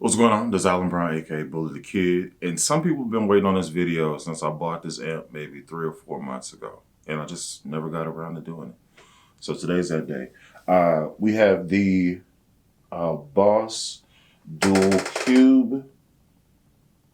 What's going on? This is Alan Brown, aka Bully the Kid, and some people have been waiting on this video since I bought this amp maybe 3 or 4 months ago, and I just never got around to doing it. So today's that day. We have the Boss Dual Cube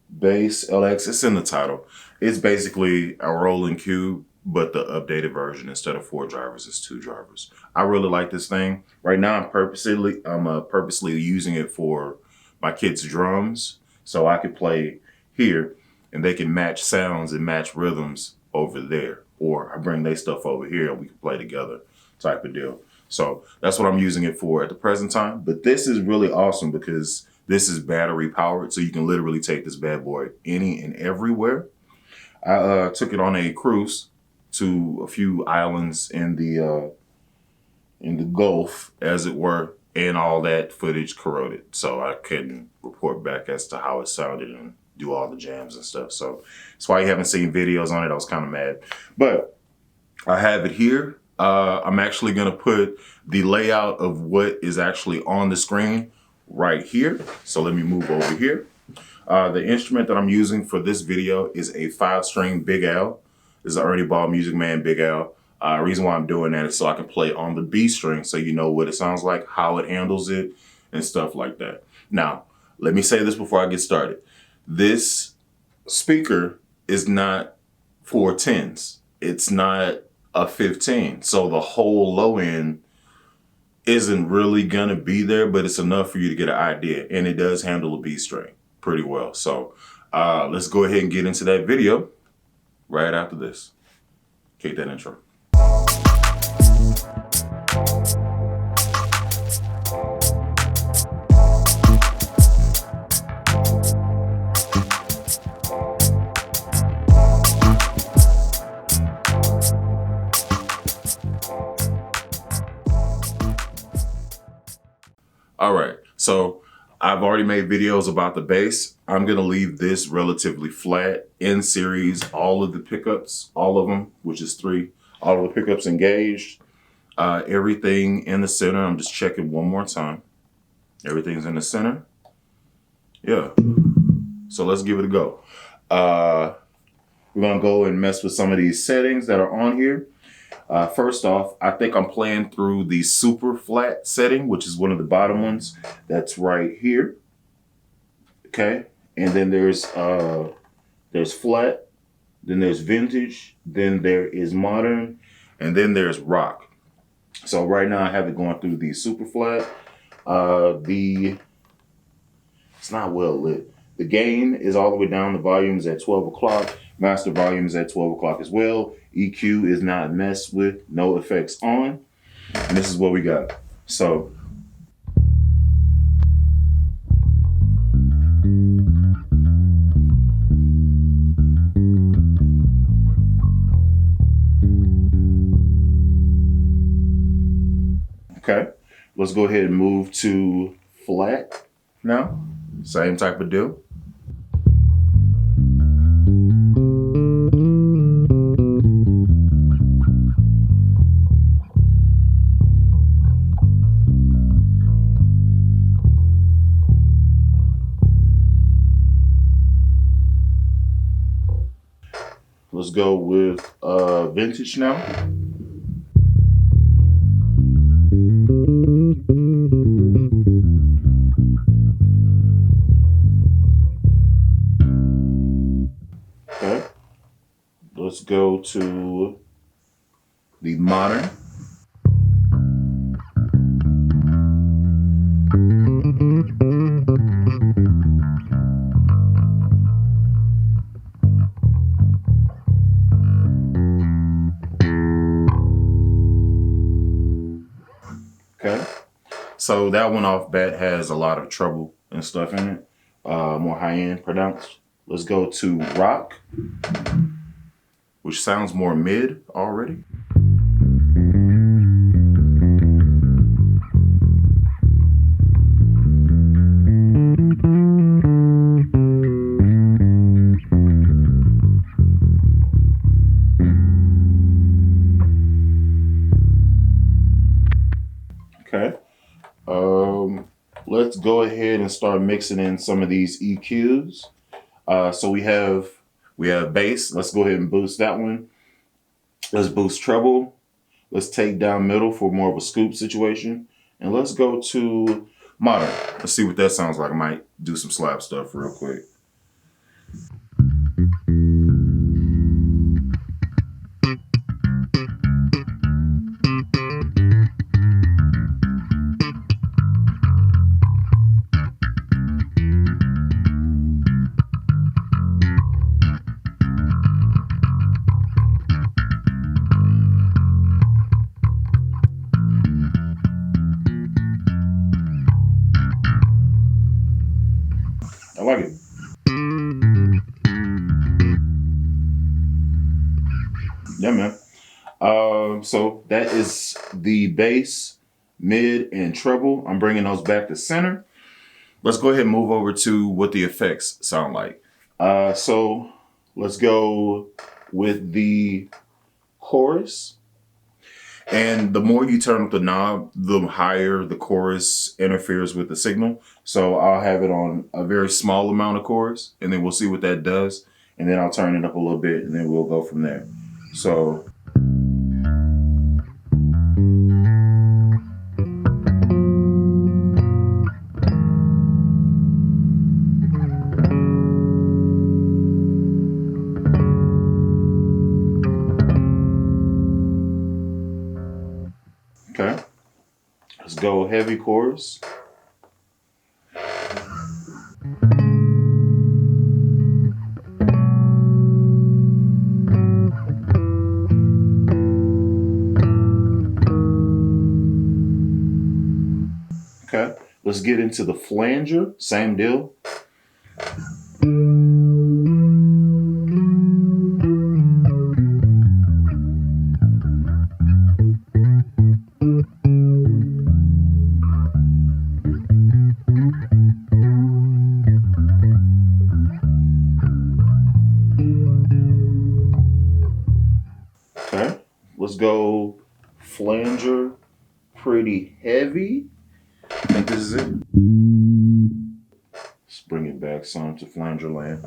Bass LX. It's in the title. It's basically a rolling cube, but the updated version. Instead of 4 drivers, it's 2 drivers. I really like this thing. Right now, I'm purposely using it for my kids' drums, so I could play here and they can match sounds and match rhythms over there. Or I bring their stuff over here and we can play together type of deal. So that's what I'm using it for at the present time. But this is really awesome because this is battery powered, so you can literally take this bad boy any and everywhere. I took it on a cruise to a few islands in the Gulf, as it were, and all that footage corroded. So I couldn't report back as to how it sounded and do all the jams and stuff. So that's why you haven't seen videos on it. I was kind of mad. But I have it here. I'm actually going to put the layout of what is actually on the screen right here. So let me move over here. The instrument that I'm using for this video is a 5-string Big Al. This is an Ernie Ball Music Man Big Al. Reason why I'm doing that is so I can play on the B string so you know what it sounds like, how it handles it, and stuff like that. Now, let me say this before I get started. This speaker is not 4 10s. It's not a 15. So the whole low end isn't really gonna be there, but it's enough for you to get an idea. And it does handle a B string pretty well. So let's go ahead and get into that video right after this. Kick that intro. All right, so I've already made videos about the bass. I'm gonna leave this relatively flat in series, all of the pickups, all of them, which is 3, all of the pickups engaged, everything in the center. I'm just checking one more time. Everything's in the center. Yeah, so let's give it a go. We're gonna go and mess with some of these settings that are on here. First off, I think I'm playing through the super flat setting, which is one of the bottom ones. That's right here. Okay, and then there's flat, then there's vintage, then there is modern, and then there's rock. So right now I have it going through the super flat. It's not well lit. The gain is all the way down. The volume is at 12 o'clock. Master volume is at 12 o'clock as well. EQ is not messed with, no effects on. And this is what we got. So okay, let's go ahead and move to flat now. Same type of deal. Let's go with vintage now. Okay. Let's go to the modern. Okay, so that one off bat has a lot of treble and stuff in it, more high-end pronounced. Let's go to rock, which sounds more mid already. go ahead and start mixing in some of these EQs. So we have bass. Let's go ahead and boost that one. Let's boost treble. Let's take down middle for more of a scoop situation. And let's go to modern. Let's see what that sounds like. I might do some slap stuff real quick. I like it. Yeah, man. So that is the bass, mid, and treble. I'm bringing those back to center. Let's go ahead and move over to what the effects sound like. So let's go with the chorus. And the more you turn up the knob, the higher the chorus interferes with the signal. So I'll have it on a very small amount of chorus, and then we'll see what that does. And then I'll turn it up a little bit, and then we'll go from there. So. Okay, let's go heavy chorus. Okay, let's get into the flanger, same deal. Okay, let's go flanger pretty heavy. I think this is it. Let's bring it back some to flanger land.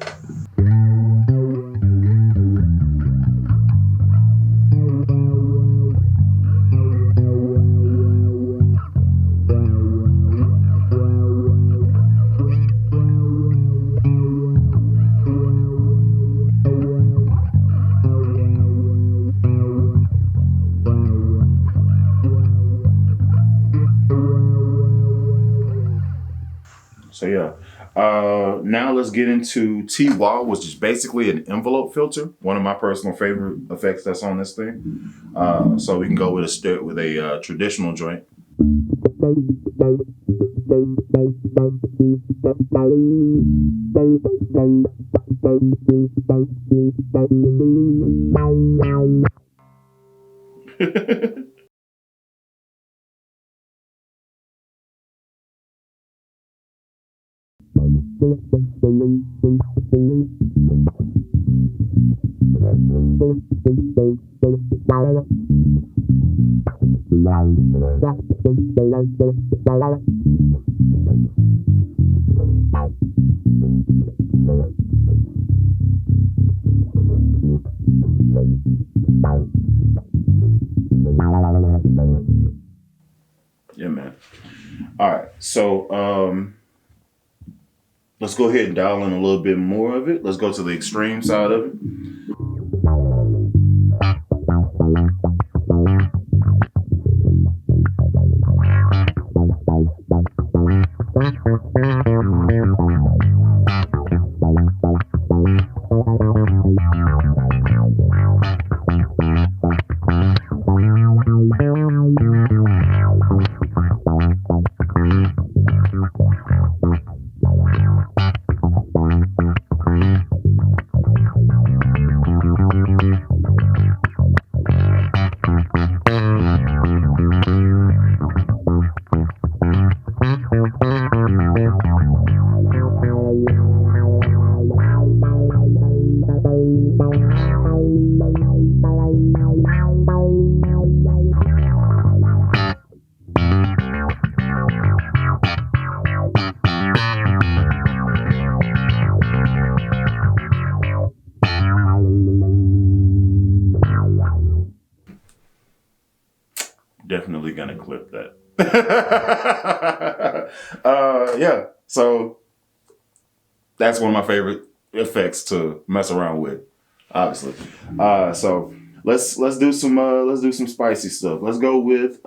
So yeah, now let's get into T-Wall, which is basically an envelope filter. One of my personal favorite effects that's on this thing. So we can go with a traditional joint. Yeah, man. All right, so let's go ahead and dial in a little bit more of it. Let's go to the extreme side of it. clip that. Yeah, so that's one of my favorite effects to mess around with, obviously. So let's do some spicy stuff. Let's go with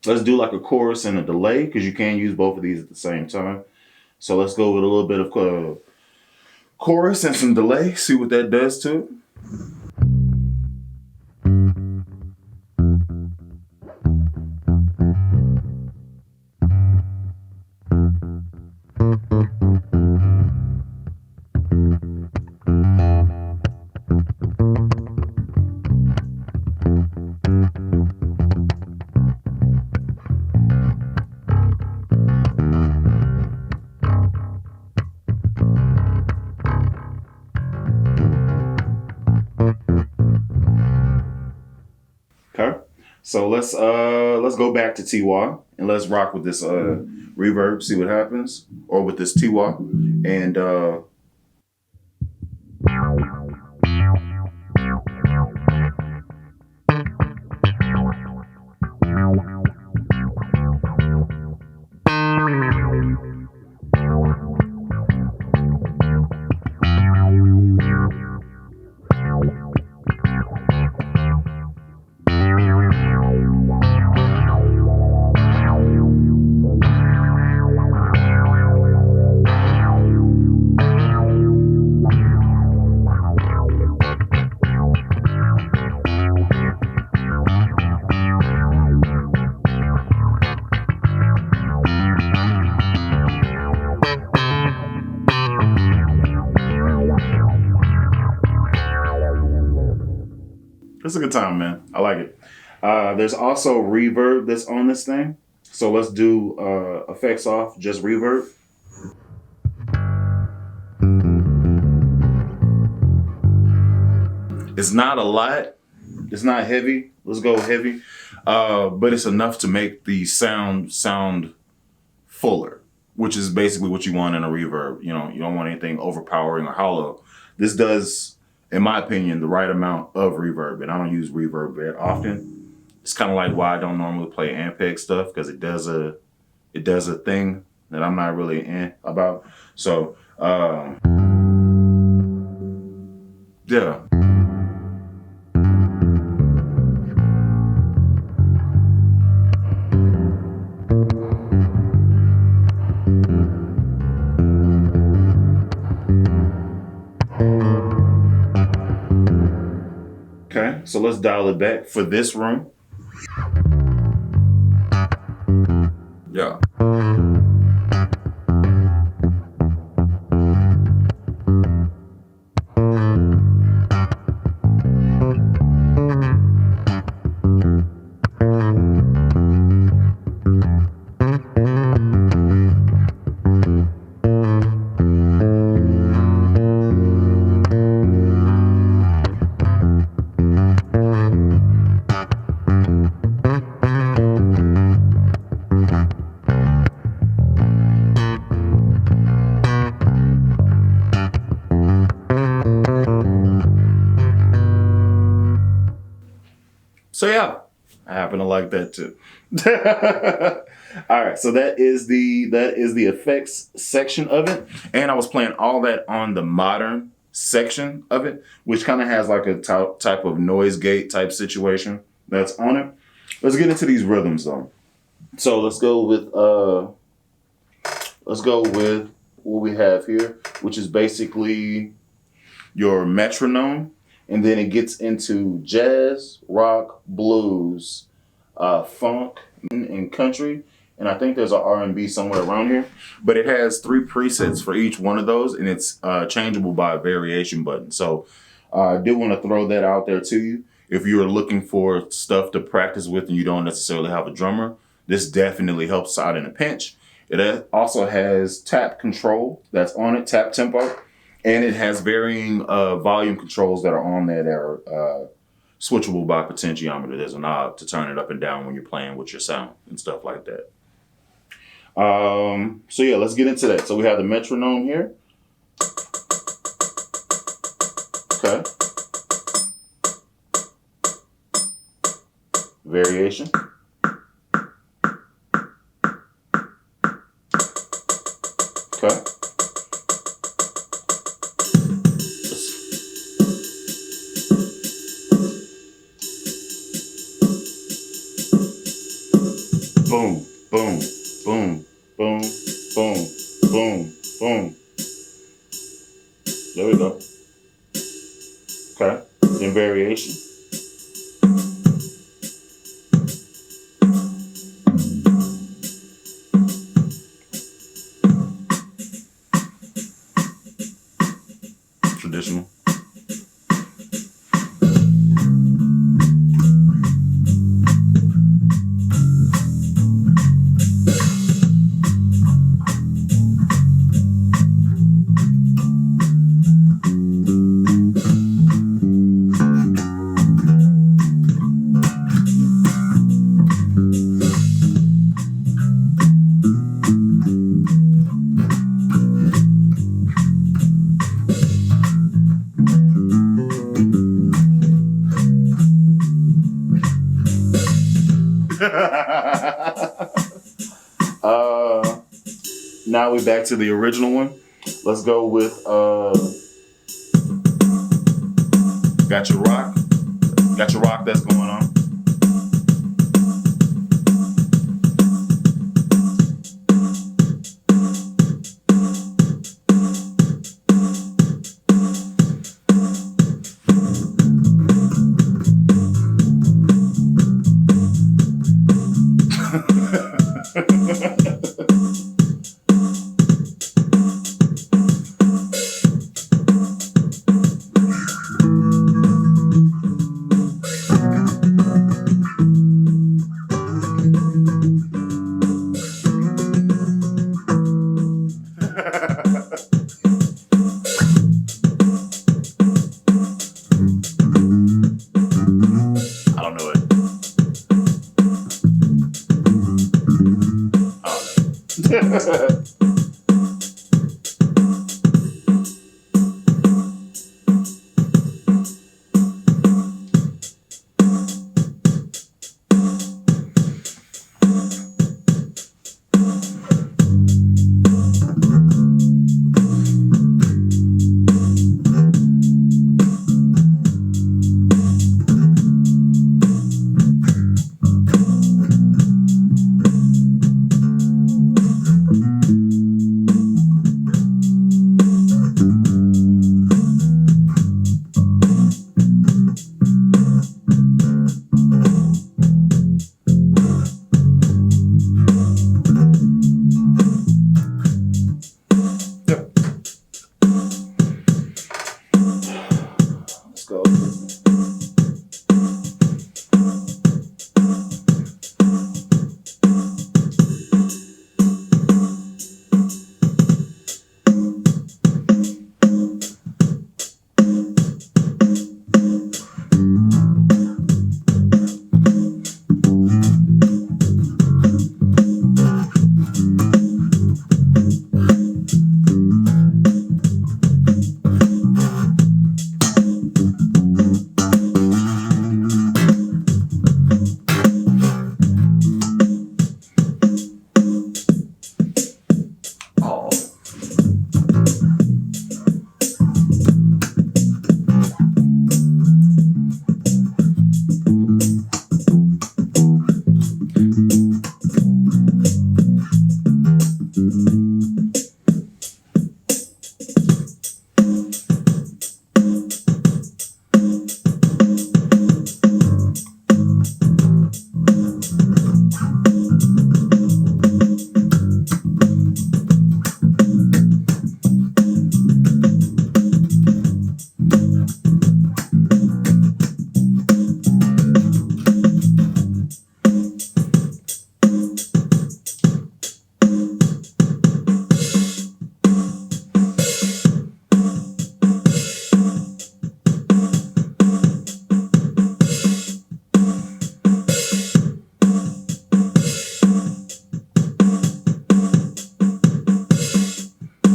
let's do like a chorus and a delay, because you can use both of these at the same time. So let's go with a little bit of chorus and some delay. See what that does to it. Okay, so let's go back to TY and let's rock with this reverb, see what happens, or with this TY, and it's a good time, man. I like it. There's also reverb that's on this thing. So let's do effects off, just reverb. It's not a lot. It's not heavy. Let's go heavy. But it's enough to make the sound fuller, which is basically what you want in a reverb. You know, you don't want anything overpowering or hollow. This does, in my opinion, the right amount of reverb, and I don't use reverb very often. It's kind of like why I don't normally play Ampeg stuff, because it does a thing that I'm not really in about. So yeah. Okay, so let's dial it back for this room. Yeah. So yeah, I happen to like that too. All right, so that is the effects section of it, and I was playing all that on the modern section of it, which kind of has like a type of noise gate type situation that's on it. Let's get into these rhythms though. So let's go with what we have here, which is basically your metronome. And then it gets into jazz, rock, blues, funk, and country. And I think there's an R&B somewhere around here. But it has 3 presets for each one of those, and it's changeable by a variation button. So I did want to throw that out there to you. If you're looking for stuff to practice with and you don't necessarily have a drummer, this definitely helps out in a pinch. It also has tap control that's on it, tap tempo. And it has varying volume controls that are on there that are switchable by potentiometer. There's a knob to turn it up and down when you're playing with your sound and stuff like that. So yeah, let's get into that. So we have the metronome here. Okay. Variation. Okay. Boom, boom, boom, boom, boom, boom, boom. There we go. Okay. In variation. Traditional. Now we're back to the original one. Let's go with got your rock. Got your rock that's going on. I don't know it. I don't know.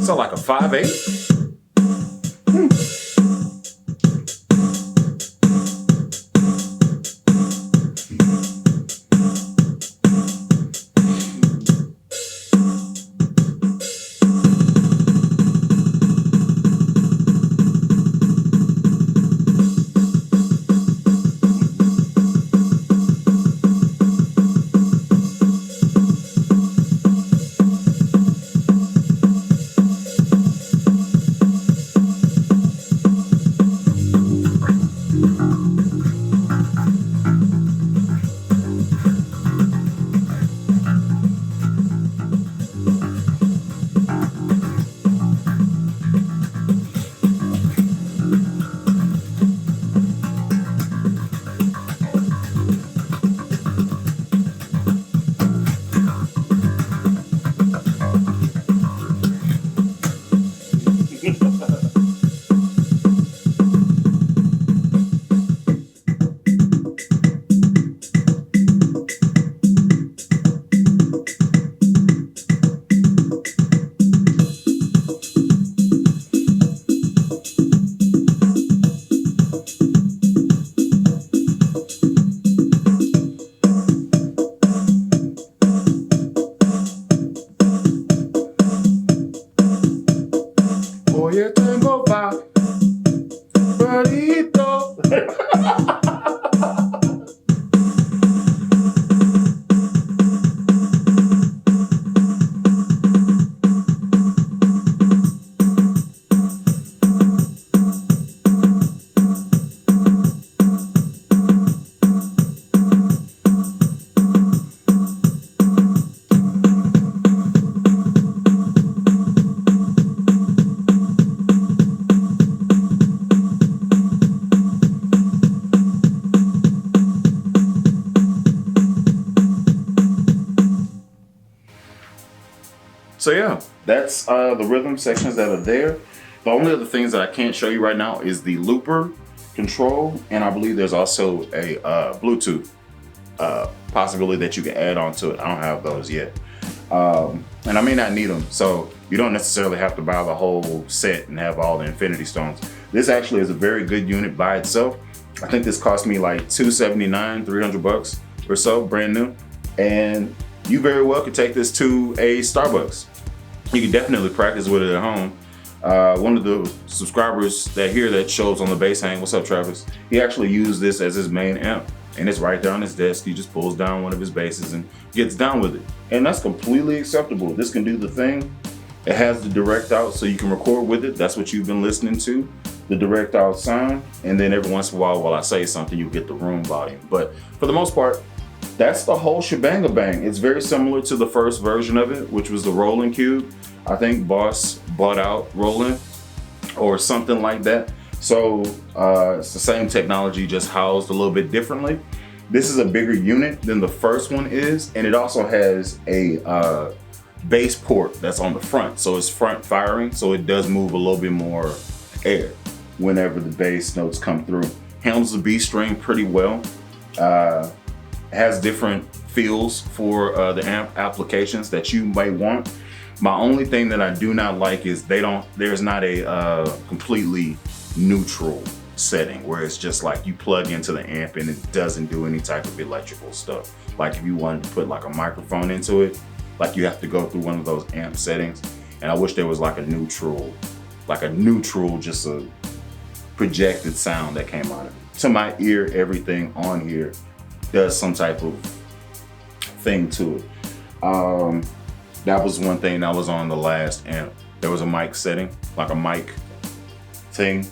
So like a 5/8. So yeah, that's the rhythm sections that are there. The only other things that I can't show you right now is the looper control, and I believe there's also a Bluetooth possibility that you can add on to it. I don't have those yet. And I may not need them, so you don't necessarily have to buy the whole set and have all the infinity stones. This actually is a very good unit by itself. I think this cost me like $279, 300 bucks or so, brand new. And you very well could take this to a Starbucks. You can definitely practice with it at home. One of the subscribers that shows on the bass hang, what's up Travis? He actually used this as his main amp, and it's right there on his desk. He just pulls down one of his basses and gets down with it. And that's completely acceptable. This can do the thing. It has the direct out so you can record with it. That's what you've been listening to, the direct out sound. And then every once in a while I say something, you get the room volume. But for the most part, that's the whole shebang bang. It's very similar to the first version of it, which was the Roland Cube. I think Boss bought out Roland or something like that. So it's the same technology, just housed a little bit differently. This is a bigger unit than the first one is, and it also has a bass port that's on the front. So it's front firing, so it does move a little bit more air whenever the bass notes come through. Handles the B string pretty well. Has different feels for the amp applications that you might want. My only thing that I do not like is there's not a completely neutral setting where it's just like you plug into the amp and it doesn't do any type of electrical stuff. Like if you wanted to put like a microphone into it, like you have to go through one of those amp settings. And I wish there was like a neutral, just a projected sound that came out of it. To my ear, everything on here does some type of thing to it. That was one thing that was on the last amp. There was a mic setting, like a mic thing,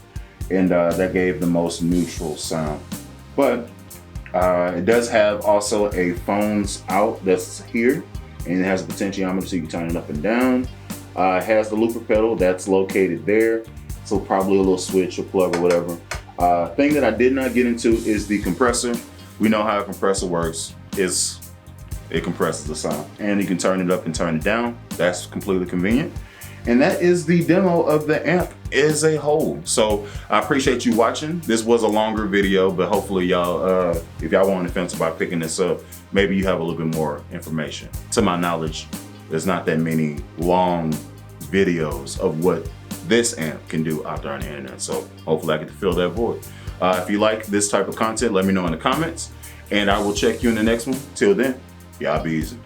and that gave the most neutral sound. But it does have also a phones out that's here, and it has a potentiometer so you can turn it up and down. It has the looper pedal that's located there, so probably a little switch or plug or whatever. Thing that I did not get into is the compressor. We know how a compressor works. It compresses the sound, and you can turn it up and turn it down. That's completely convenient. And that is the demo of the amp as a whole. So I appreciate you watching. This was a longer video, but hopefully y'all, if y'all want on the fence about picking this up, maybe you have a little bit more information. To my knowledge, there's not that many long videos of what this amp can do out there on the internet. So hopefully I get to fill that void. If you like this type of content, let me know in the comments, and I will check you in the next one. Till then, y'all be easy.